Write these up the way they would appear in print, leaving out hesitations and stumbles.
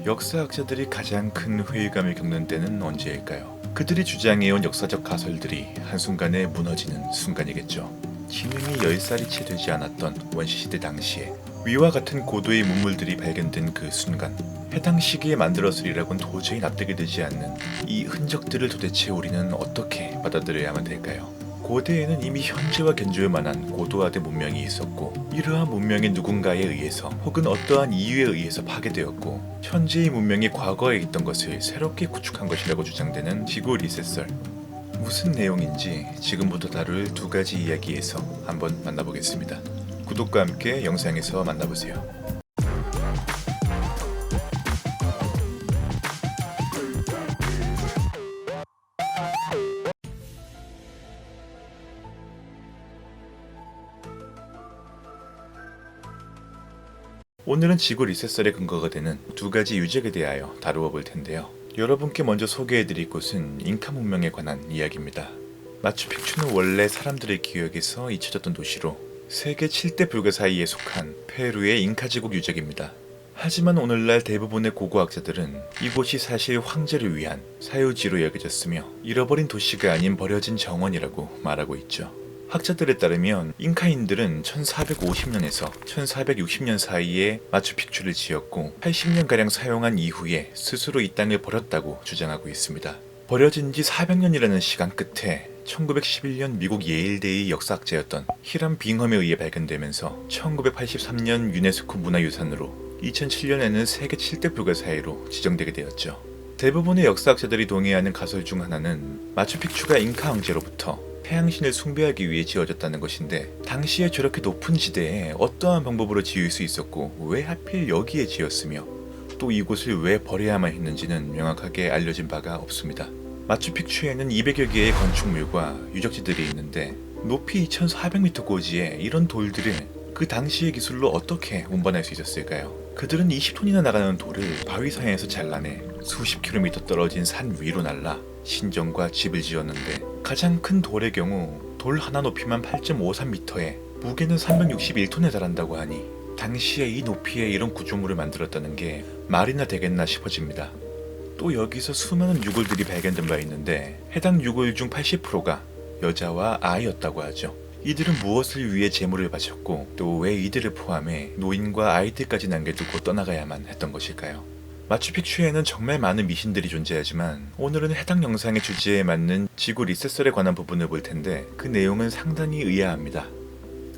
역사학자들이 가장 큰 회의감을 겪는 때는 언제일까요? 그들이 주장해온 역사적 가설들이 한순간에 무너지는 순간이겠죠. 기능이 10살이 채 되지 않았던 원시시대 당시에 위와 같은 고도의 문물들이 발견된 그 순간, 해당 시기에 만들었으리라고는 도저히 납득이 되지 않는 이 흔적들을 도대체 우리는 어떻게 받아들여야만 될까요? 고대에는 이미 현재와 견줄 만한 고도화된 문명이 있었고, 이러한 문명이 누군가에 의해서 혹은 어떠한 이유에 의해서 파괴되었고, 현재의 문명이 과거에 있던 것을 새롭게 구축한 것이라고 주장되는 지구 리셋설. 무슨 내용인지 지금부터 다룰 두 가지 이야기에서 한번 만나보겠습니다. 구독과 함께 영상에서 만나보세요. 오늘은 지구 리셋설의 근거가 되는 두 가지 유적에 대하여 다루어 볼 텐데요. 여러분께 먼저 소개해드릴 곳은 잉카 문명에 관한 이야기입니다. 마추픽추는 원래 사람들의 기억에서 잊혀졌던 도시로 세계 7대 불가 사이에 속한 페루의 잉카 제국 유적입니다. 하지만 오늘날 대부분의 고고학자들은 이곳이 사실 황제를 위한 사유지로 여겨졌으며 잃어버린 도시가 아닌 버려진 정원이라고 말하고 있죠. 학자들에 따르면 잉카인들은 1450년에서 1460년 사이에 마추픽추를 지었고 80년가량 사용한 이후에 스스로 이 땅을 버렸다고 주장하고 있습니다. 버려진 지 400년이라는 시간 끝에 1911년 미국 예일대의 역사학자였던 히람 빙엄에 의해 발견되면서 1983년 유네스코 문화유산으로 2007년에는 세계 7대 불가사의로 지정되게 되었죠. 대부분의 역사학자들이 동의하는 가설 중 하나는 마추픽추가 잉카 황제로부터 태양신을 숭배하기 위해 지어졌다는 것인데, 당시에 저렇게 높은 지대에 어떠한 방법으로 지을 수 있었고 왜 하필 여기에 지었으며 또 이곳을 왜 버려야만 했는지는 명확하게 알려진 바가 없습니다. 마추픽추에는 200여 개의 건축물과 유적지들이 있는데 높이 2400m 고지에 이런 돌들을 그 당시의 기술로 어떻게 운반할 수 있었을까요? 그들은 20톤이나 나가는 돌을 바위사이에서 잘라내 수십 킬로미터 떨어진 산 위로 날라 신전과 집을 지었는데, 가장 큰 돌의 경우 돌 하나 높이만 8.53m에 무게는 361톤에 달한다고 하니 당시에 이 높이에 이런 구조물을 만들었다는 게 말이나 되겠나 싶어집니다. 또 여기서 수많은 유골들이 발견된 바 있는데 해당 유골 중 80%가 여자와 아이였다고 하죠. 이들은 무엇을 위해 제물을 바쳤고 또 왜 이들을 포함해 노인과 아이들까지 남겨두고 떠나가야만 했던 것일까요? 마추픽추에는 정말 많은 미신들이 존재하지만 오늘은 해당 영상의 주제에 맞는 지구 리셋설에 관한 부분을 볼 텐데 그 내용은 상당히 의아합니다.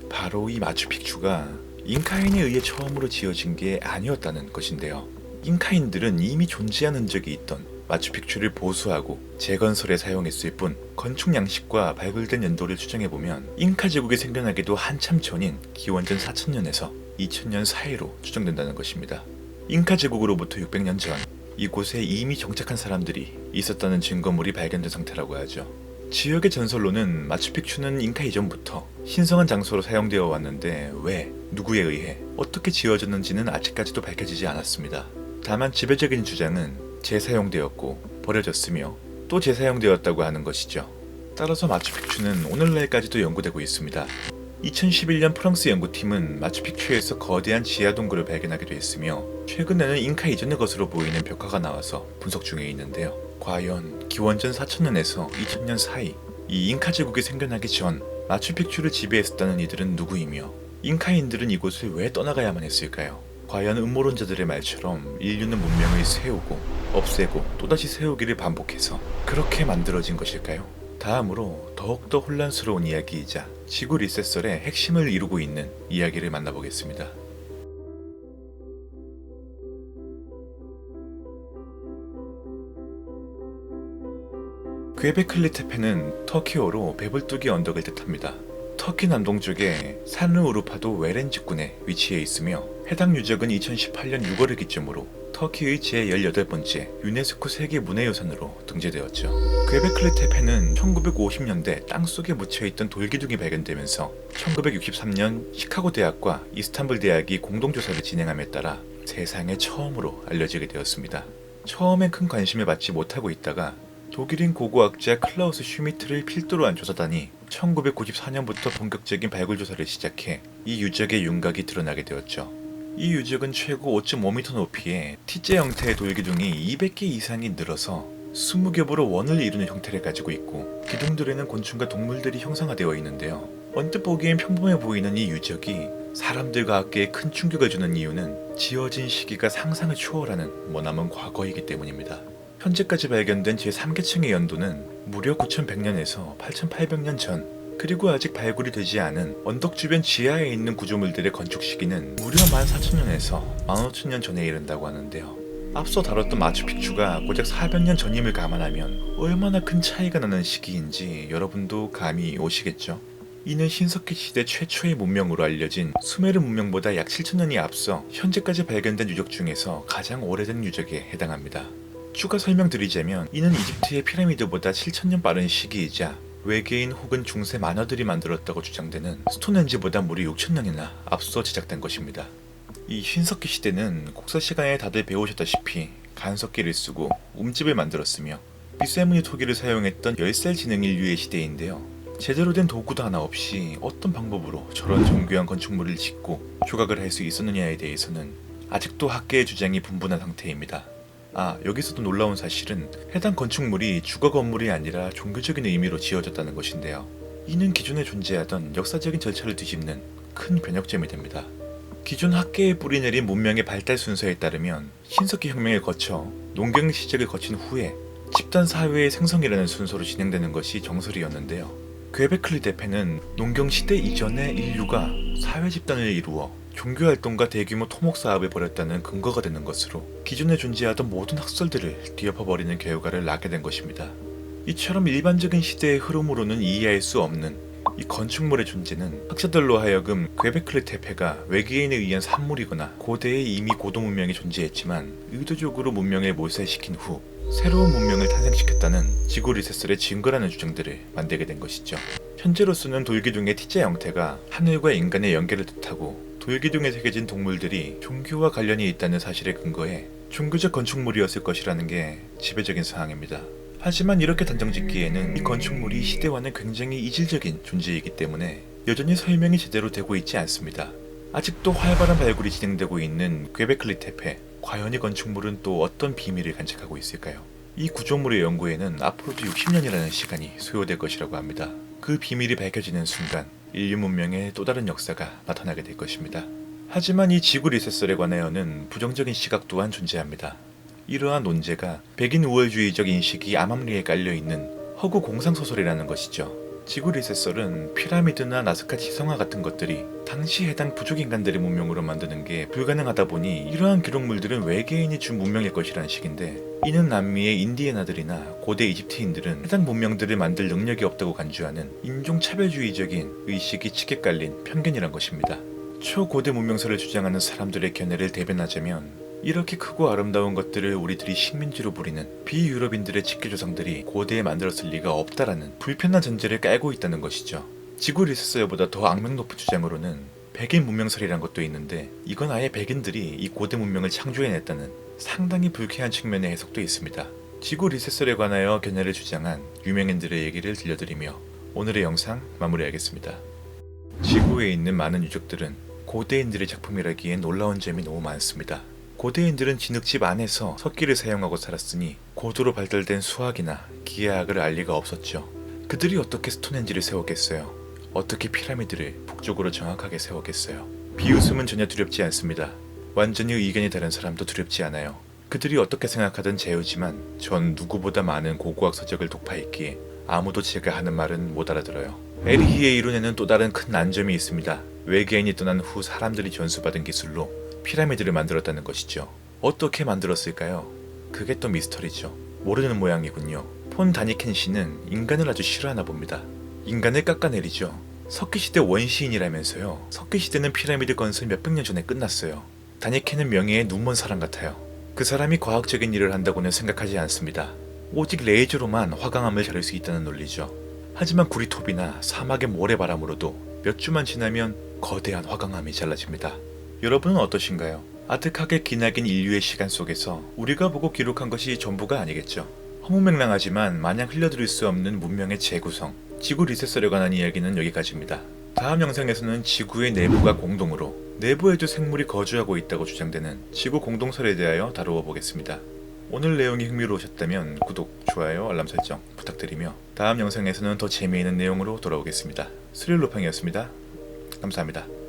바로 이 마추픽추가 잉카인에 의해 처음으로 지어진 게 아니었다는 것인데요. 잉카인들은 이미 존재한 흔적이 있던 마추픽추를 보수하고 재건설에 사용했을 뿐, 건축 양식과 발굴된 연도를 추정해보면 잉카 제국이 생겨나기도 한참 전인 기원전 4000년에서 2000년 사이로 추정된다는 것입니다. 잉카 제국으로부터 600년 전 이곳에 이미 정착한 사람들이 있었다는 증거물이 발견된 상태라고 하죠. 지역의 전설로는 마추픽추는 잉카 이전부터 신성한 장소로 사용되어 왔는데 왜, 누구에 의해, 어떻게 지어졌는지는 아직까지도 밝혀지지 않았습니다. 다만 지배적인 주장은 재사용되었고 버려졌으며 또 재사용되었다고 하는 것이죠. 따라서 마추픽추는 오늘날까지도 연구되고 있습니다. 2011년 프랑스 연구팀은 마추픽추에서 거대한 지하 동굴을 발견하기도 했으며 최근에는 잉카 이전의 것으로 보이는 벽화가 나와서 분석 중에 있는데요. 과연 기원전 4000년에서 2000년 사이 이 잉카 제국이 생겨나기 전 마추픽추를 지배했었다는 이들은 누구이며 잉카인들은 이곳을 왜 떠나가야만 했을까요? 과연 음모론자들의 말처럼 인류는 문명을 세우고 없애고 또다시 세우기를 반복해서 그렇게 만들어진 것일까요? 다음으로 더욱더 혼란스러운 이야기이자 지구 리셋설의 핵심을 이루고 있는 이야기를 만나보겠습니다. 퀘베클리 테페는 터키어로 배불뚝이 언덕을 뜻합니다. 터키 남동쪽에 산르우르파도 외렌 직군에 위치해 있으며 해당 유적은 2018년 6월을 기점으로 터키의 제18번째 유네스코 세계문화유산으로 등재되었죠. 퀘베클리 테페는 1950년대 땅속에 묻혀있던 돌기둥이 발견되면서 1963년 시카고 대학과 이스탄불 대학이 공동조사를 진행함에 따라 세상에 처음으로 알려지게 되었습니다. 처음엔 큰 관심을 받지 못하고 있다가 독일인 고고학자 클라우스 슈미트를 필두로 한 조사단이 1994년부터 본격적인 발굴 조사를 시작해 이 유적의 윤곽이 드러나게 되었죠. 이 유적은 최고 5.5m 높이의 T자 형태의 돌기둥이 200개 이상이 늘어서 20겹으로 원을 이루는 형태를 가지고 있고, 기둥들에는 곤충과 동물들이 형상화되어 있는데요. 언뜻 보기엔 평범해 보이는 이 유적이 사람들과 학계에 큰 충격을 주는 이유는 지어진 시기가 상상을 초월하는 머나먼 과거이기 때문입니다. 현재까지 발견된 제3계층의 연도는 무려 9100년에서 8800년 전, 그리고 아직 발굴이 되지 않은 언덕 주변 지하에 있는 구조물들의 건축 시기는 무려 14,000년에서 15,000년 전에 이른다고 하는데요. 앞서 다뤘던 마추픽추가 고작 400년 전임을 감안하면 얼마나 큰 차이가 나는 시기인지 여러분도 감이 오시겠죠? 이는 신석기 시대 최초의 문명으로 알려진 수메르 문명보다 약 7,000년이 앞서 현재까지 발견된 유적 중에서 가장 오래된 유적에 해당합니다. 추가 설명드리자면 이는 이집트의 피라미드보다 7,000년 빠른 시기이자 외계인 혹은 중세 만화들이 만들었다고 주장되는 스톤헨지보다 무려 6,000년이나 앞서 제작된 것입니다. 이 신석기 시대는 국사 시간에 다들 배우셨다시피 간석기를 쓰고 움집을 만들었으며 미세무늬 토기를 사용했던 열살 지능 인류의 시대인데요. 제대로 된 도구도 하나 없이 어떤 방법으로 저런 정교한 건축물을 짓고 조각을 할 수 있었느냐에 대해서는 아직도 학계의 주장이 분분한 상태입니다. 여기서도 놀라운 사실은 해당 건축물이 주거 건물이 아니라 종교적인 의미로 지어졌다는 것인데요. 이는 기존에 존재하던 역사적인 절차를 뒤집는 큰 변혁점이 됩니다. 기존 학계에 뿌리내린 문명의 발달 순서에 따르면 신석기 혁명을 거쳐 농경 시작을 거친 후에 집단 사회의 생성이라는 순서로 진행되는 것이 정설이었는데요. 퀘베클리 대패는 농경 시대 이전에 인류가 사회 집단을 이루어 종교활동과 대규모 토목 사업을 벌였다는 근거가 되는 것으로 기존에 존재하던 모든 학설들을 뒤엎어버리는 결과를 낳게 된 것입니다. 이처럼 일반적인 시대의 흐름으로는 이해할 수 없는 이 건축물의 존재는 학자들로 하여금 퀘베클리 테페가 외계인에 의한 산물이거나 고대에 이미 고도 문명이 존재했지만 의도적으로 문명을 몰살시킨 후 새로운 문명을 탄생시켰다는 지구 리셋설의 증거라는 주장들을 만들게 된 것이죠. 현재로서는 돌기둥의 T자 형태가 하늘과 인간의 연계를 뜻하고 돌기둥에 새겨진 동물들이 종교와 관련이 있다는 사실에 근거해 종교적 건축물이었을 것이라는 게 지배적인 상황입니다. 하지만 이렇게 단정짓기에는 이 건축물이 이 시대와는 굉장히 이질적인 존재이기 때문에 여전히 설명이 제대로 되고 있지 않습니다. 아직도 활발한 발굴이 진행되고 있는 퀘베클리 테페, 과연 이 건축물은 또 어떤 비밀을 간직하고 있을까요? 이 구조물의 연구에는 앞으로도 60년이라는 시간이 소요될 것이라고 합니다. 그 비밀이 밝혀지는 순간 인류 문명의 또 다른 역사가 나타나게 될 것입니다. 하지만 이 지구 리셋설에 관하여는 부정적인 시각 또한 존재합니다. 이러한 논제가 백인 우월주의적 인식이 암암리에 깔려있는 허구 공상소설이라는 것이죠. 지구 리셋설은 피라미드나 나스카 지성화 같은 것들이 당시 해당 부족 인간들의 문명으로 만드는 게 불가능하다 보니 이러한 기록물들은 외계인이 준 문명일 것이라는 식인데, 이는 남미의 인디애나들이나 고대 이집트인들은 해당 문명들을 만들 능력이 없다고 간주하는 인종차별주의적인 의식이 짙게 깔린 편견이란 것입니다. 초고대 문명설을 주장하는 사람들의 견해를 대변하자면 이렇게 크고 아름다운 것들을 우리들이 식민지로 부리는 비유럽인들의 직계조상들이 고대에 만들었을 리가 없다라는 불편한 전제를 깔고 있다는 것이죠. 지구 리셋설보다 더 악명 높은 주장으로는 백인 문명설이란 것도 있는데, 이건 아예 백인들이 이 고대 문명을 창조해냈다는 상당히 불쾌한 측면의 해석도 있습니다. 지구 리셋설에 관하여 견해를 주장한 유명인들의 얘기를 들려드리며 오늘의 영상 마무리하겠습니다. 지구에 있는 많은 유적들은 고대인들의 작품이라기엔 놀라운 점이 너무 많습니다. 고대인들은 진흙집 안에서 석기를 사용하고 살았으니 고도로 발달된 수학이나 기하학을 알 리가 없었죠. 그들이 어떻게 스톤헨지를 세웠겠어요? 어떻게 피라미드를 북쪽으로 정확하게 세웠겠어요? 비웃음은 전혀 두렵지 않습니다. 완전히 의견이 다른 사람도 두렵지 않아요. 그들이 어떻게 생각하든 자유지만 전 누구보다 많은 고고학 서적을 독파했기에 아무도 제가 하는 말은 못 알아들어요. 에리히의 이론에는 또 다른 큰 난점이 있습니다. 외계인이 떠난 후 사람들이 전수받은 기술로 피라미드를 만들었다는 것이죠. 어떻게 만들었을까요? 그게 또 미스터리죠. 모르는 모양이군요. 폰 다니켄 씨는 인간을 아주 싫어하나 봅니다. 인간을 깎아내리죠. 석기시대 원시인이라면서요. 석기시대는 피라미드 건설 몇백 년 전에 끝났어요. 다니켄은 명예의 눈먼 사람 같아요. 그 사람이 과학적인 일을 한다고는 생각하지 않습니다. 오직 레이저로만 화강암을 자를 수 있다는 논리죠. 하지만 구리톱이나 사막의 모래바람으로도 몇 주만 지나면 거대한 화강암이 잘라집니다. 여러분은 어떠신가요? 아득하게 기나긴 인류의 시간 속에서 우리가 보고 기록한 것이 전부가 아니겠죠. 허무맹랑하지만 마냥 흘려들일 수 없는 문명의 재구성, 지구 리셋설에 관한 이야기는 여기까지입니다. 다음 영상에서는 지구의 내부가 공동으로 내부에도 생물이 거주하고 있다고 주장되는 지구 공동설에 대하여 다루어 보겠습니다. 오늘 내용이 흥미로우셨다면 구독, 좋아요, 알람 설정 부탁드리며 다음 영상에서는 더 재미있는 내용으로 돌아오겠습니다. 스릴로팡이었습니다. 감사합니다.